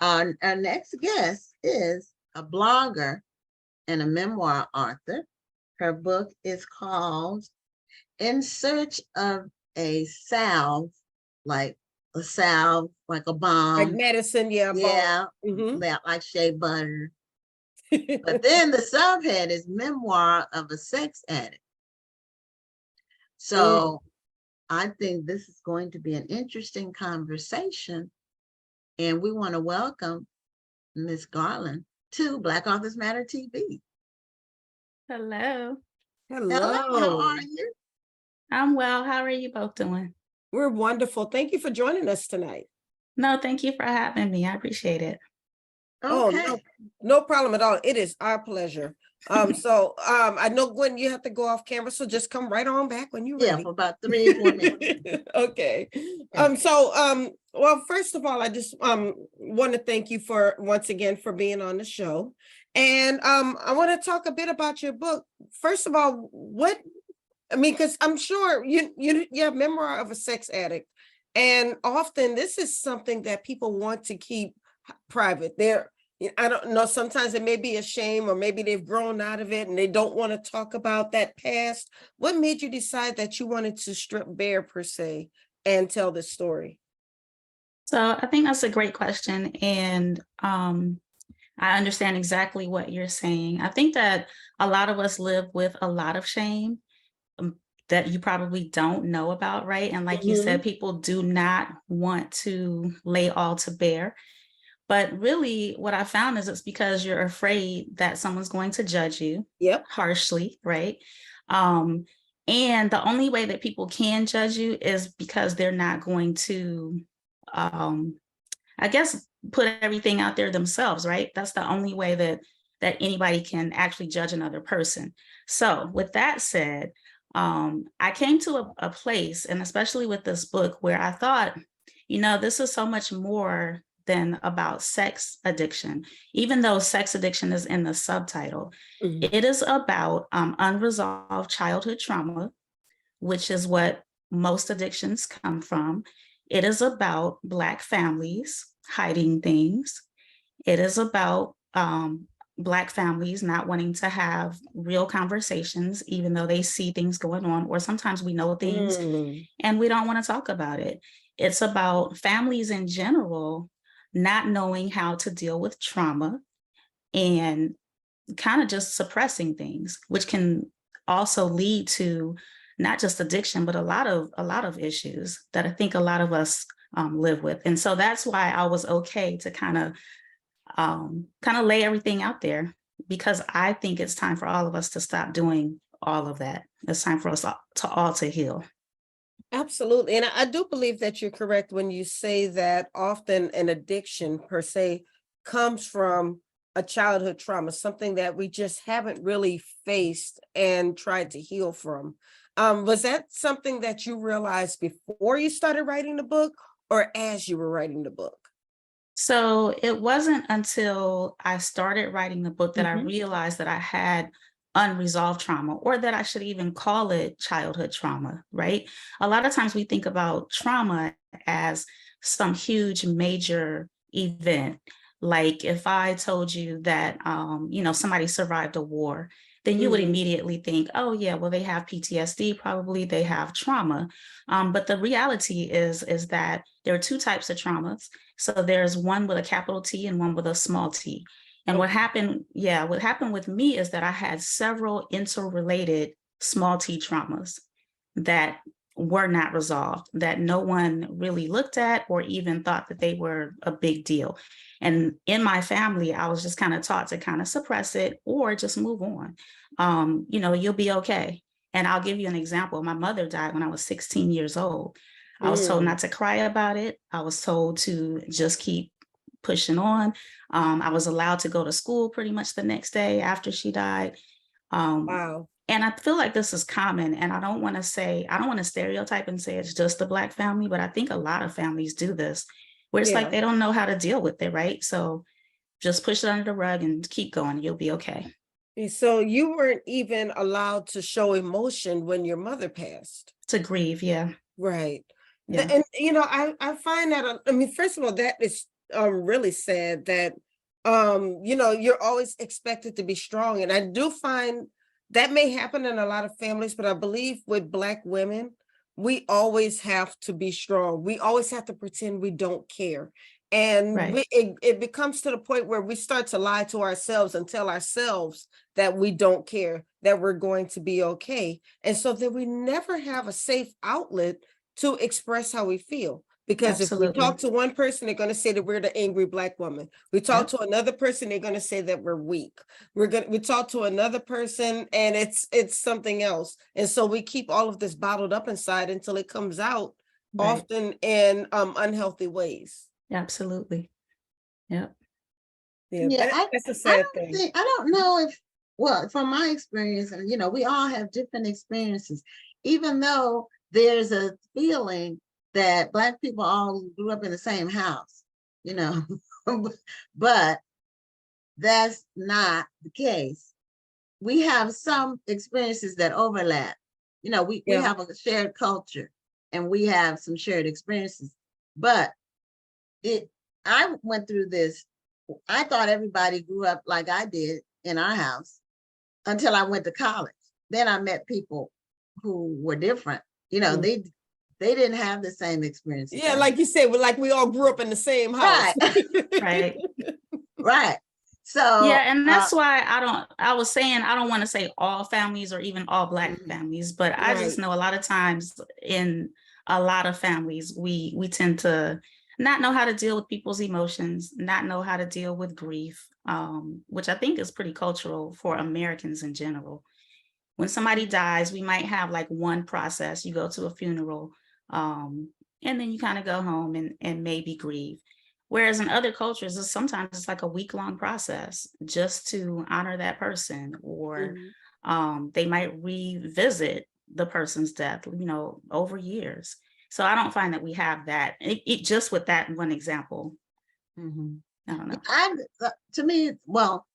Our next guest is a blogger and a memoir author. Her book is called In Search of a Salve, like a salve, like a Like balm. medicine, yeah, Yeah, balm. like shea butter. But then the subhead is Memoir of a Sex Addict. So I think this is going to be an interesting conversation. And we want to welcome Miss Garland to Black Authors Matter TV. Hello. Hello, how Hello. are you? I'm well. How are you both doing? We're wonderful. Thank you for joining us tonight. No, thank you for having me. I appreciate it. Okay. Oh, no problem at all. It is our pleasure. I know, Gwen, you have to go off camera, so just come right on back when you're Yeah, ready. for about 3 or 4 minutes. Okay. Well, first of all, I just want to thank you for once again for being on the show. And I want to talk a bit about your book. First of all, because I'm sure you have Memoir of a Sex Addict. And often this is something that people want to keep private. I don't know, sometimes it may be a shame, or maybe they've grown out of it and they don't want to talk about that past. What made you decide that you wanted to strip bare, per se, and tell this story? So I think that's a great question. And I understand exactly what you're saying. I think that a lot of us live with a lot of shame that you probably don't know about, right? And like you said, people do not want to lay all to bear. But really, what I found is it's because you're afraid that someone's going to judge you harshly, right? And the only way that people can judge you is because they're not going to, I guess, put everything out there themselves, right? That's the only way that anybody can actually judge another person. So with that said, I came to a place, and especially with this book, where I thought, this is so much more than about sex addiction. Even though sex addiction is in the subtitle, it is about unresolved childhood trauma, which is what most addictions come from. It is about Black families hiding things. It is about Black families not wanting to have real conversations, even though they see things going on, or sometimes we know things and we don't want to talk about it. It's about families in general not knowing how to deal with trauma and kind of just suppressing things, which can also lead to not just addiction, but a lot of issues that I think a lot of us live with. And so that's why I was okay to kind of lay everything out there, because I think it's time for all of us to stop doing all of that. It's time for us all to heal. Absolutely. And I do believe that you're correct when you say that often an addiction per se comes from a childhood trauma, something that we just haven't really faced and tried to heal from. Was that something that you realized before you started writing the book, or as you were writing the book? So it wasn't until I started writing the book that I realized that I had unresolved trauma, or that I should even call it childhood trauma, right? A lot of times we think about trauma as some huge major event. Like if I told you that, somebody survived a war, then you would immediately think, oh yeah, well, they have PTSD, probably they have trauma. But the reality is that there are two types of traumas. So there's one with a capital T and one with a small t. And what happened with me is that I had several interrelated small t traumas that were not resolved, that no one really looked at or even thought that they were a big deal. And in my family, I was just kind of taught to kind of suppress it or just move on. You'll be okay. And I'll give you an example. My mother died when I was 16 years old. I was told not to cry about it. I was told to just keep pushing on. I was allowed to go to school pretty much the next day after she died. Wow. And I feel like this is common, and I don't want to stereotype and say it's just the Black family, but I think a lot of families do this, where it's like they don't know how to deal with it, right? So just push it under the rug and keep going. You'll be okay. So you weren't even allowed to show emotion when your mother passed. To grieve, yeah. Right. Yeah. And I find that, first of all, that is really sad that, you're always expected to be strong. And I do find that may happen in a lot of families, but I believe with Black women, we always have to be strong. We always have to pretend we don't care. And Right. it becomes to the point where we start to lie to ourselves and tell ourselves that we don't care, that we're going to be okay. And so that we never have a safe outlet to express how we feel. Because if we Absolutely. talk to one person, they're going to say that we're the angry Black woman. We talk Yep. to another person, they're going to say that we're weak. We talk to another person and it's something else. And so we keep all of this bottled up inside until it comes out, Right. often in unhealthy ways. Absolutely. Yep. Yeah, Yeah, that's a I sad don't thing. think, I don't know if, well, from my experience, and we all have different experiences, even though there's a feeling that Black people all grew up in the same house, but that's not the case. We have some experiences that overlap. We Yeah. have a shared culture and we have some shared experiences, but I went through this. I thought everybody grew up like I did in our house until I went to college. Then I met people who were different. They didn't have the same experiences. Yeah, like you said, like we all grew up in the same house. Right. Right. Right. So Yeah, and that's why I was saying I don't want to say all families or even all Black families, but I just know a lot of times in a lot of families, we tend to not know how to deal with people's emotions, not know how to deal with grief, which I think is pretty cultural for Americans in general. When somebody dies, we might have like one process. You go to a funeral, and then you kind of go home and maybe grieve. Whereas in other cultures, sometimes it's like a week-long process just to honor that person, or they might revisit the person's death, over years. So I don't find that we have that. It just with that one example. I don't know. To me, well,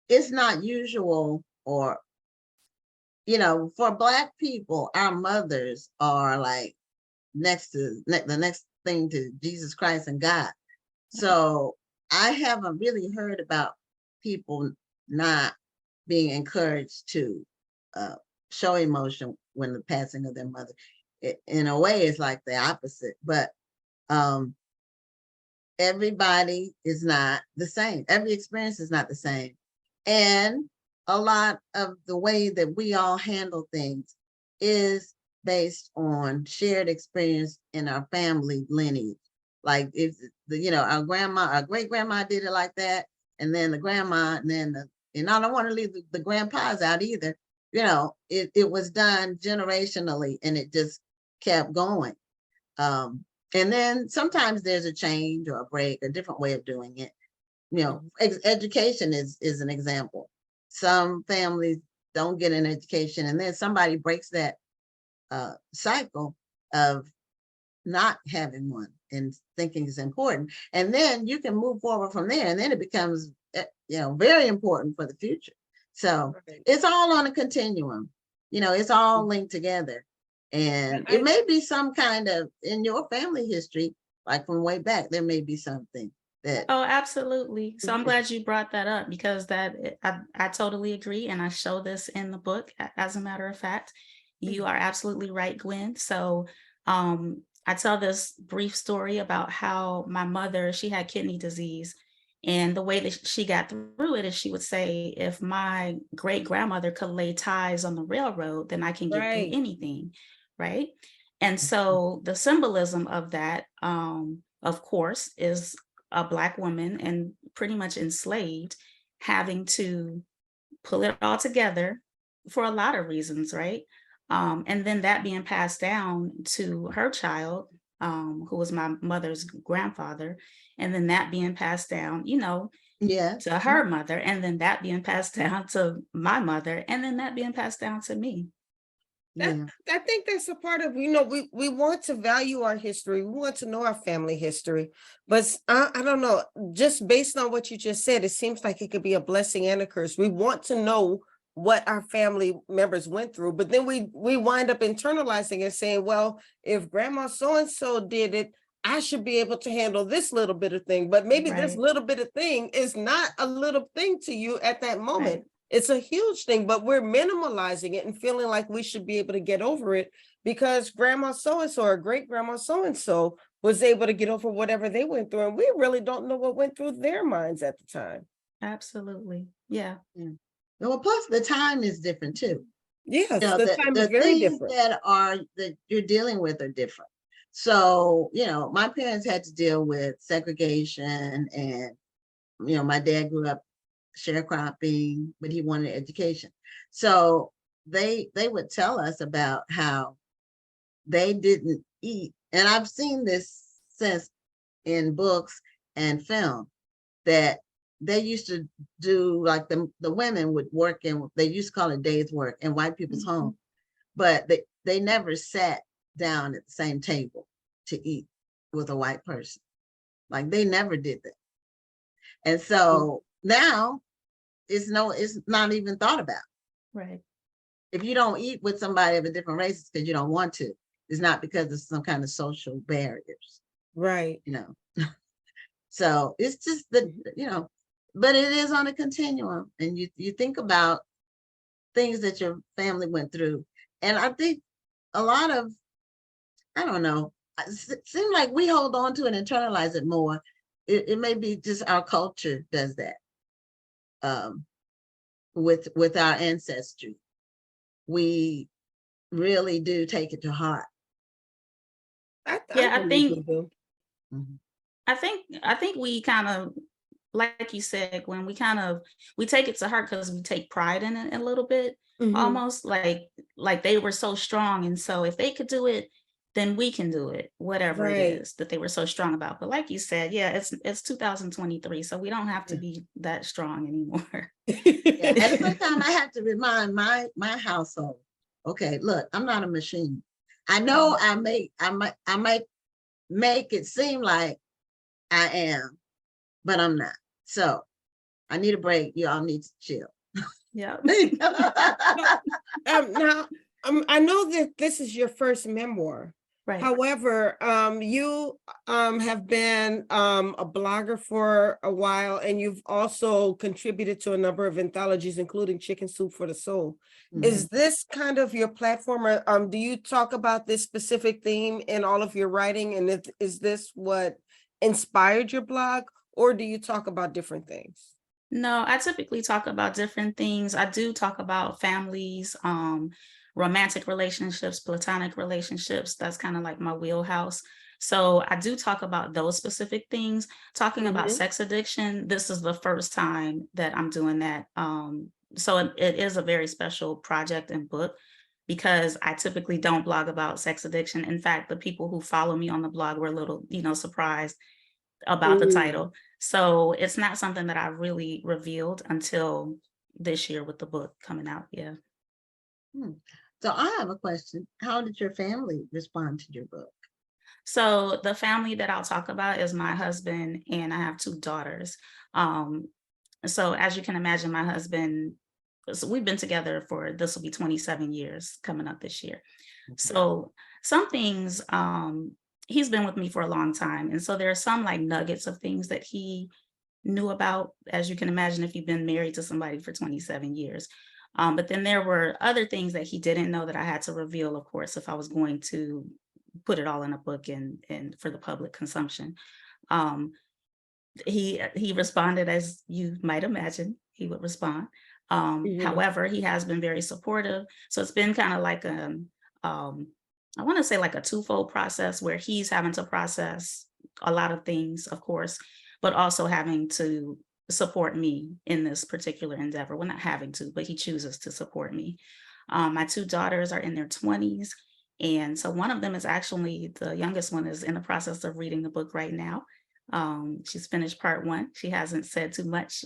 it's not usual, or for Black people, our mothers are like the next thing to Jesus Christ and God. So I haven't really heard about people not being encouraged to show emotion when the passing of their mother. In a way, it's like the opposite, but everybody is not the same. Every experience is not the same. And a lot of the way that we all handle things is based on shared experience in our family lineage. Like if our great grandma did it like that, and then the grandma, and then and I don't want to leave the grandpas out either. It was done generationally, and it just kept going. And then sometimes there's a change or a break, a different way of doing it. Education is an example. Some families don't get an education, and then somebody breaks that cycle of not having one and thinking is important. And then you can move forward from there, and then it becomes very important for the future. So it's all on a continuum. It's all linked together. And it may be some kind of, in your family history, like from way back, there may be something that. Oh, absolutely. So I'm glad you brought that up, because I totally agree. And I show this in the book, as a matter of fact. You are absolutely right, Gwen. So I tell this brief story about how my mother, she had kidney disease. And the way that she got through it is she would say, if my great grandmother could lay ties on the railroad, then I can get through anything. Right. And so the symbolism of that, of course, is a Black woman and pretty much enslaved, having to pull it all together for a lot of reasons. Right. And then that being passed down to her child, who was my mother's grandfather, and then that being passed down, to her mother, and then that being passed down to my mother, and then that being passed down to me. I think that's a part of, we want to value our history. We want to know our family history, but I don't know, just based on what you just said, it seems like it could be a blessing and a curse. We want to know what our family members went through, but then we wind up internalizing and saying, well, if grandma so-and-so did it, I should be able to handle this little bit of thing, but maybe this Right. little bit of thing is not a little thing to you at that moment. Right. It's a huge thing, but we're minimalizing it and feeling like we should be able to get over it because grandma so-and-so or great grandma so-and-so was able to get over whatever they went through. And we really don't know what went through their minds at the time. Absolutely. Yeah. Well, plus the time is different too. Yes, You know, the time is the very things different. that you're dealing with are different. So, you know, my parents had to deal with segregation, and, you know, my dad grew up sharecropping, but he wanted education. So they would tell us about how they didn't eat. And I've seen this since in books and film, that they used to do, like, the women would work in, they used to call it days work in white people's home, but they never sat down at the same table to eat with a white person. Like, they never did that. And so now it's not even thought about. Right. If you don't eat with somebody of a different race, it's because you don't want to. It's not because of some kind of social barriers, Right. you know. So it's just that, you know, but it is on a continuum, and you think about things that your family went through. And I think a lot of, I don't know, it seems like we hold on to and internalize it more. It may be just our culture does that, with our ancestry. We really do take it to heart. Yeah, I believe we think do. Mhm. I think we kind of, like you said, when we take it to heart because we take pride in it a little bit, Mhm. almost like they were so strong, and so if they could do it, then we can do it, whatever it Right. is that they were so strong about. But like you said, yeah, it's 2023, so we don't have to Yeah. be that strong anymore. Yeah. And sometimes I have to remind my household, okay, look, I'm not a machine. I know I might make it seem like I am, but I'm not. So I need a break. You all need to chill. Yeah. Now, I know that this is your first memoir. Right. However, you have been a blogger for a while, and you've also contributed to a number of anthologies, including Chicken Soup for the Soul. Is this kind of your platform, or do you talk about this specific theme in all of your writing? And is this what inspired your blog, or do you talk about different things? No, I typically talk about different things. I do talk about families, romantic relationships, platonic relationships. That's kind of like my wheelhouse. So I do talk about those specific things. Talking about Mhm. sex addiction, this is the first time that I'm doing that. So it is a very special project and book because I typically don't blog about sex addiction. In fact, the people who follow me on the blog were a little, surprised about the Mm. title. So it's not something that I really revealed until this year with the book coming out. Yeah. Hmm. So I have a question. How did your family respond to your book? So the family that I'll talk about is my husband, and I have two daughters. Um, so as you can imagine, my husband, so we've been together for, this will be 27 years coming up this year. Okay. So some things, he's been with me for a long time. And so there are some like nuggets of things that he knew about, as you can imagine, if you've been married to somebody for 27 years. But then there were other things that he didn't know that I had to reveal, of course, if I was going to put it all in a book and for the public consumption. Um, he responded as you might imagine he would respond. Mhm. However, he has been very supportive. So it's been kind of like I want to say like a twofold process where he's having to process a lot of things, of course, but also having to support me in this particular endeavor. Well, not having to, but he chooses to support me. My two daughters are in their 20s. And so one of them is actually, the youngest one is in the process of reading the book right now. She's finished part one. She hasn't said too much,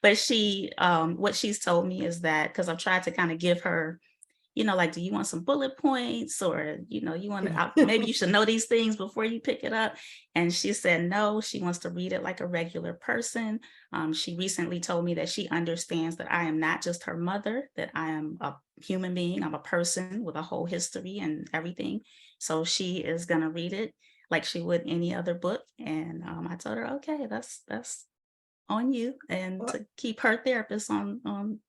but she, what she's told me is that, because I've tried to kind of give her, like, do you want some bullet points, or, you want to, maybe you should know these things before you pick it up. And she said, no, she wants to read it like a regular person. She recently told me that she understands that I am not just her mother, that I am a human being. I'm a person with a whole history and everything. So she is going to read it like she would any other book. And I told her, okay, that's on you, and Well, to keep her therapist on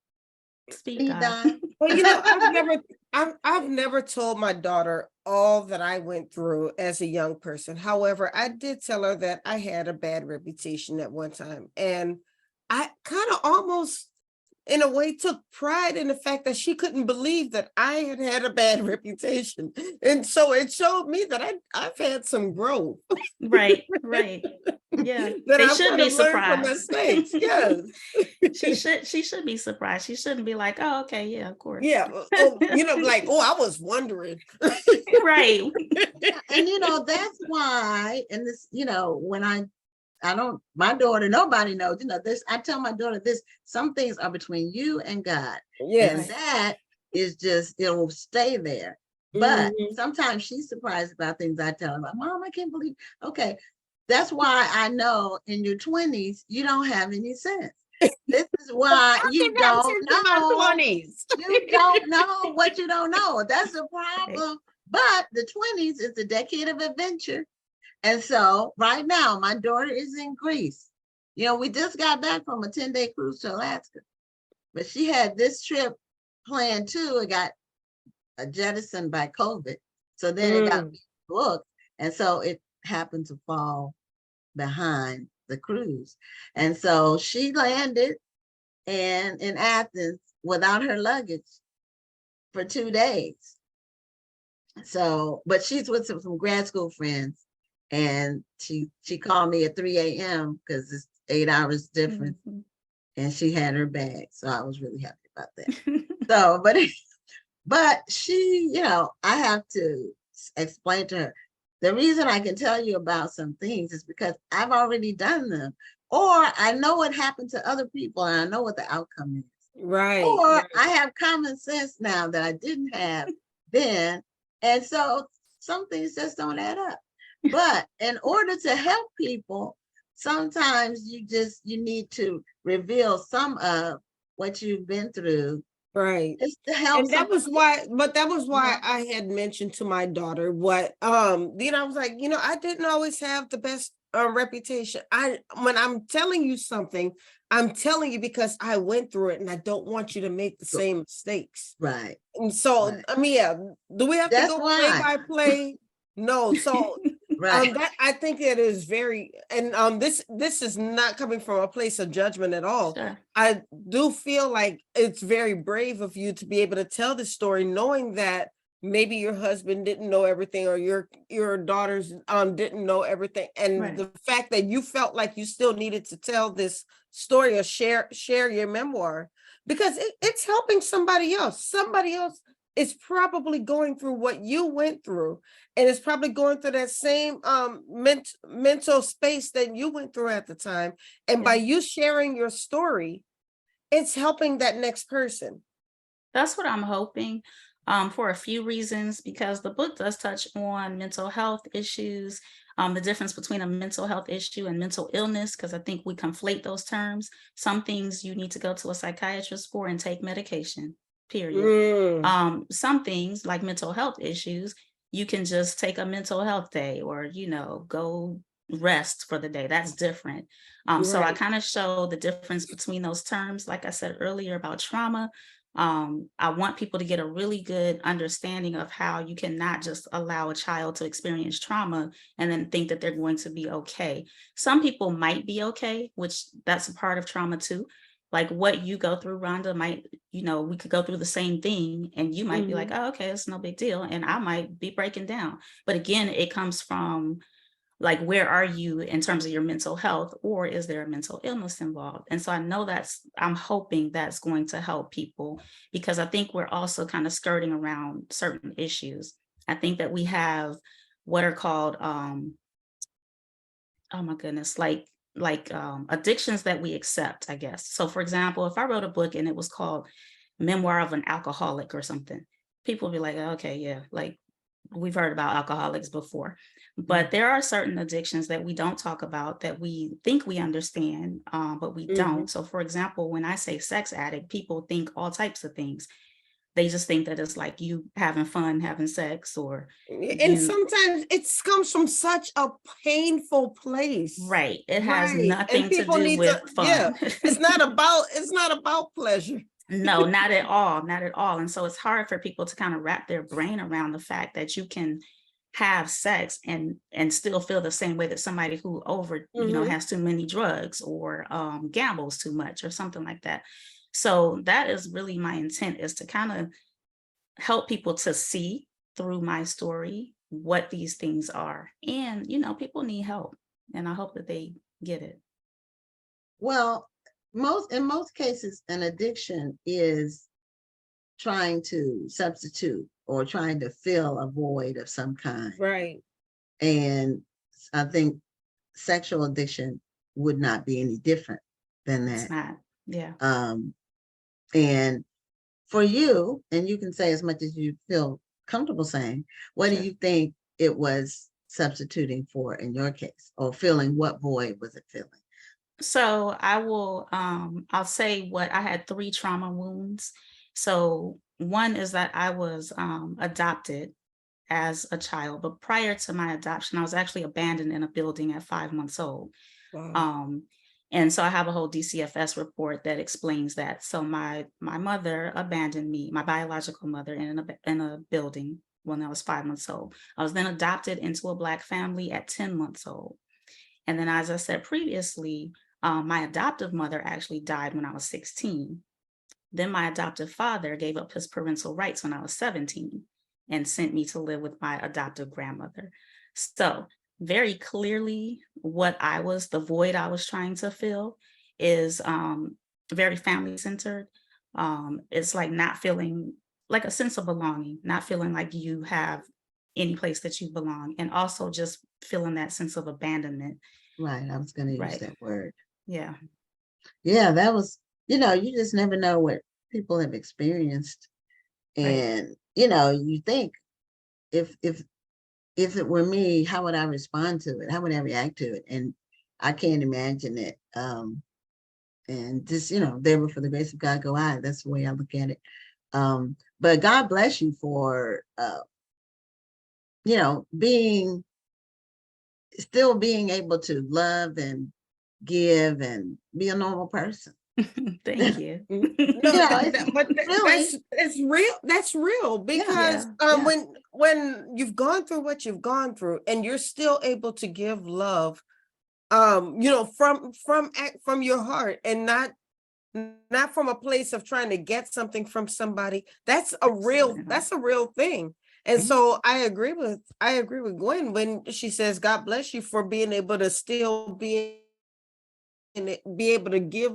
speed Speed dial. dial. well, I've never told my daughter all that I went through as a young person. However, I did tell her that I had a bad reputation at one time, and I kind of almost, in a way, took pride in the fact that she couldn't believe that I had had a bad reputation, and so it showed me that I've had some growth. Right, right. Yeah, That they I should would be have learned from surprised. mistakes. Yes. She should be surprised. She shouldn't be like, oh, okay, yeah, of course. Yeah. Oh, like, oh, I was wondering. Right. Yeah, and that's why, and this, when I don't, my daughter, nobody knows, this, I tell my daughter this, some things are between you and God. And Yes. that is just, it'll stay there. But Mhm. sometimes she's surprised about things I tell her, like, Mom, I can't believe, okay. That's why I know in your 20s, you don't have any sense. This is why I you think I'm don't in my know. 20s. You don't know what you don't know. That's the Right. problem. But the 20s is a decade of adventure. And so right now, my daughter is in Greece. We just got back from a 10-day cruise to Alaska, but she had this trip planned too. It got jettisoned by COVID. So then it got Mm. booked. And so it happened to fall behind the cruise. And so she landed in Athens without her luggage for 2 days. So, but she's with some grad school friends, and she called me at 3 a.m. because it's 8 hours difference, Mhm. and she had her bag. So I was really happy about that. So, but she, I have to explain to her, the reason I can tell you about some things is because I've already done them, or I know what happened to other people and I know what the outcome is. Right. Or Right. I have common sense now that I didn't have then. And so some things just don't add up. But in order to help people, sometimes you need to reveal some of what you've been through Right. just to help And that was somebody why, but that was why else. I had mentioned to my daughter what, I was like, I didn't always have the best reputation. When I'm telling you something, I'm telling you because I went through it and I don't want you to make the same mistakes. Right. And so, Right. I mean, yeah, do we have to That's go play why. by play? No. So Right. that I think it is very, and this is not coming from a place of judgment at all. Sure. I do feel like it's very brave of you to be able to tell this story, knowing that maybe your husband didn't know everything, or your daughters didn't know everything, and Right. the fact that you felt like you still needed to tell this story or share your memoir because it's helping somebody else. Somebody else is probably going through what you went through, and it's probably going through that same mental space that you went through at the time. And by Yeah. you sharing your story, it's helping that next person. That's what I'm hoping, for a few reasons, because the book does touch on mental health issues, the difference between a mental health issue and mental illness, because I think we conflate those terms. Some things you need to go to a psychiatrist for and take medication, period. Mm, Some things like mental health issues, you can just take a mental health day, or, go rest for the day. That's different. So I right. kind of show the difference between those terms. Like I said earlier about trauma, I want people to get a really good understanding of how you cannot just allow a child to experience trauma and then think that they're going to be okay. Some people might be okay, which that's a part of trauma too. Like what you go through, Rhonda, might, we could go through the same thing and you might be like, Mhm. oh, okay, it's no big deal. And I might be breaking down. But again, it comes from like, where are you in terms of your mental health, or is there a mental illness involved? And so I'm hoping that's going to help people, because I think we're also kind of skirting around certain issues. I think that we have what are called, oh my goodness, addictions that we accept, I guess. So for example, if I wrote a book and it was called Memoir of an Alcoholic or something, people would be like, okay, yeah, like we've heard about alcoholics before. But there are certain addictions that we don't talk about that we think we understand, but we Mhm. don't. So for example, when I say sex addict, people think all types of things. they just think that it's like you having fun, having sex, or And sometimes it comes from such a painful place. right. It has Right. And nothing to people do need with to, yeah, fun. it's not about pleasure. No, not at all, not at all. And so it's hard for people to kind of wrap their brain around the fact that you can have sex and still feel the same way that somebody who has too many drugs or gambles too much or something like that. So that is really my intent, is to kind of help people to see through my story what these things are. And people need help, and I hope that they get it. Well, in most cases, an addiction is trying to substitute or trying to fill a void of some kind. Right. And I think sexual addiction would not be any different than that. It's not. Yeah. And for you, and you can say as much as you feel comfortable saying, what Sure. do you think it was substituting for in your case, or filling? What void was it filling? So I'll say what I had: 3 trauma wounds. So one is that I was adopted as a child, but prior to my adoption, I was actually abandoned in a building at 5 months old. Wow. And so I have a whole DCFS report that explains that. So my mother abandoned me, my biological mother, in a building when I was 5 months old. I was then adopted into a Black family at 10 months old. And then, as I said previously, my adoptive mother actually died when I was 16. Then my adoptive father gave up his parental rights when I was 17 and sent me to live with my adoptive grandmother. So very clearly the void I was trying to fill is very family centered. It's like not feeling like a sense of belonging, not feeling like you have any place that you belong, and also just feeling that sense of abandonment. Right. I was going to use Right. that word. Yeah. Yeah, that was, you just never know what people have experienced. And, you think if it were me, how would I respond to it? How would I react to it? And I can't imagine it. And just, there were, for the grace of God go I. That's the way I look at it. But God bless you for, still being able to love and give and be a normal person. Thank you. That's real. That's real, because when you've gone through what you've gone through and you're still able to give love, from your heart, and not from a place of trying to get something from somebody. That's a real thing. And so I agree with Gwen when she says, God bless you for being able to still be able to give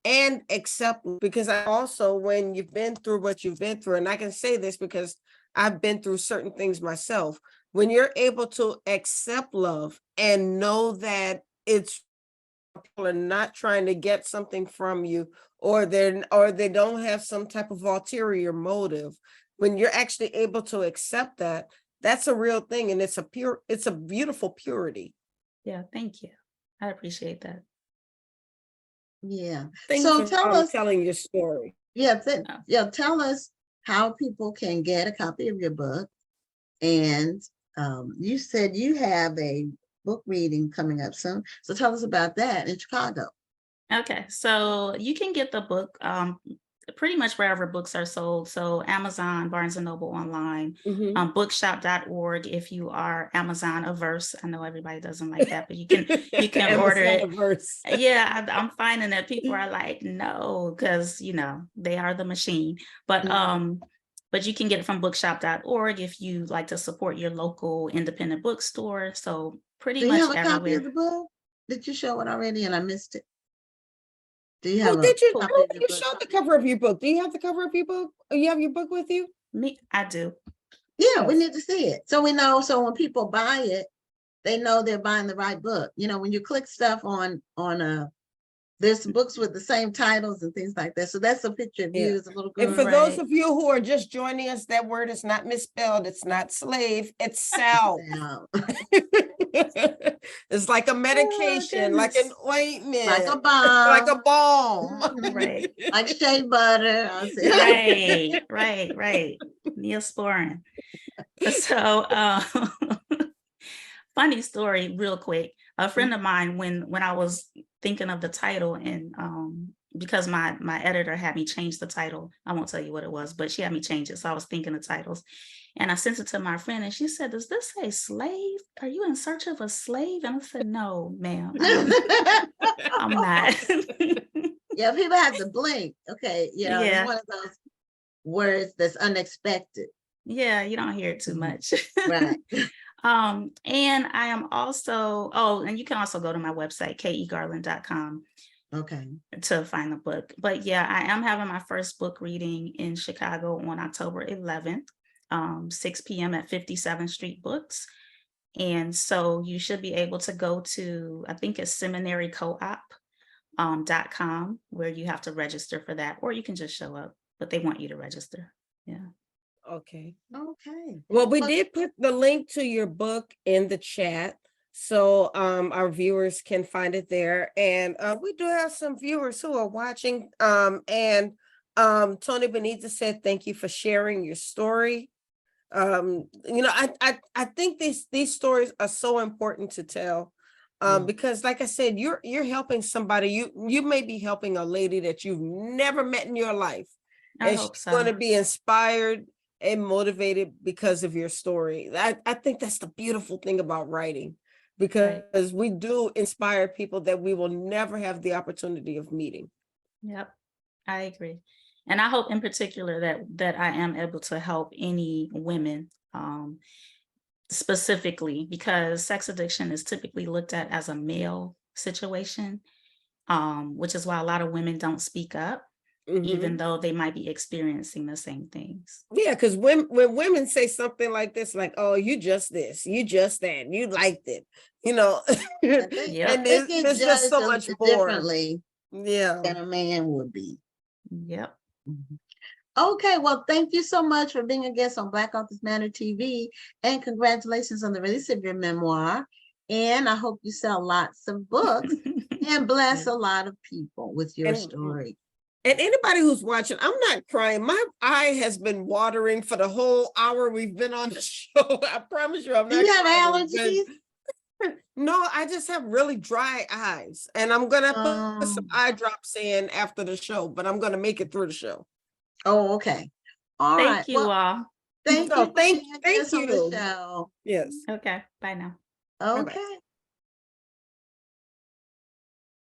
and accept, because I also, when you've been through what you've been through, and I can say this because I've been through certain things myself, when you're able to accept love and know that it's people are not trying to get something from you, or they don't have some type of ulterior motive, when you're actually able to accept that, that's a real thing, and it's a beautiful purity. Yeah, thank you. I appreciate that. Yeah. Thanks so for tell us, telling your story. Tell us how people can get a copy of your book. And you said you have a book reading coming up soon. So tell us about that in Chicago. Okay, so you can get the book pretty much wherever books are sold. So Amazon, Barnes and Noble online, bookshop.org if you are Amazon averse. I know everybody doesn't like that, but you can order it. Averse. Yeah, I'm finding that people are like, no, because they are the machine. But but you can get it from bookshop.org if you like to support your local independent bookstore. So pretty much everywhere. Do you have a copy of the book? Did you show it already and I missed it? Do you have you showed the cover of your book? Do you have the cover of your book? Or you have your book with you? Me, I do. Yeah, we need to see it. So we know, so when people buy it, they know they're buying the right book. When you click stuff on there's books with the same titles and things like that. So that's a picture of you Yeah. as a little And girl. for those of you who are just joining us, that word is not misspelled. It's not slave. It's salve. Now, It's like a medication, like an goodness. ointment, like a balm. like a balm. Mhm. Right. Like shea butter. I said. Right. Neosporin. So, funny story, real quick. A friend of mine, when I was thinking of the title, and because my editor had me change the title, I won't tell you what it was, but she had me change it. So I was thinking of titles, and I sent it to my friend, and she said, "Does this say slave? Are you in search of a slave?" And I said, "No, ma'am, I'm not." Yeah, people have to blink. Okay, you know, it's Yeah, one of those words that's unexpected. yeah, you don't hear it too much. Right. And I am also, and you can also go to my website, kegarland.com, Okay. to find the book. But yeah, I am having my first book reading in Chicago on October 11th, 6 p.m. at 57th Street Books. And so you should be able to go to, I think it's seminarycoop.com, where you have to register for that, or you can just show up, but they want you to register. Yeah. Okay. Okay. Well, we Well, did put the link to your book in the chat, so our viewers can find it there. And we do have some viewers who are watching. And Tony Benitez said, "Thank you for sharing your story." You know, I think these stories are so important to tell. Because like I said, you're helping somebody. You may be helping a lady that you've never met in your life, I and hope she's so. going to be inspired and motivated because of your story. I think that's the beautiful thing about writing, because we do inspire people that we will never have the opportunity of meeting. Yep, I agree. And I hope in particular that I am able to help any women, specifically, because sex addiction is typically looked at as a male situation, which is why a lot of women don't speak up, even though they might be experiencing the same things. Yeah, because when women say something like this, like, "Oh, you just this, you just that, you liked it," you know, Yep. and they get there's just judged so a much little more. differently Yeah. than a man would be. Yep. Mhm. Okay, well, thank you so much for being a guest on Black Authors Matter TV, and congratulations on the release of your memoir. And I hope you sell lots of books and bless a lot of people with your story. And anybody who's watching, I'm not crying. My eye has been watering for the whole hour we've been on the show. I promise you, I'm Do not you have crying. allergies? No, I just have really dry eyes, and I'm gonna put some eye drops in after the show, but I'm gonna make it through the show. Oh, okay. All right. Thank you Well, all. thank No, you for being a thank guest on the you. show. Yes. Okay, bye now. Okay.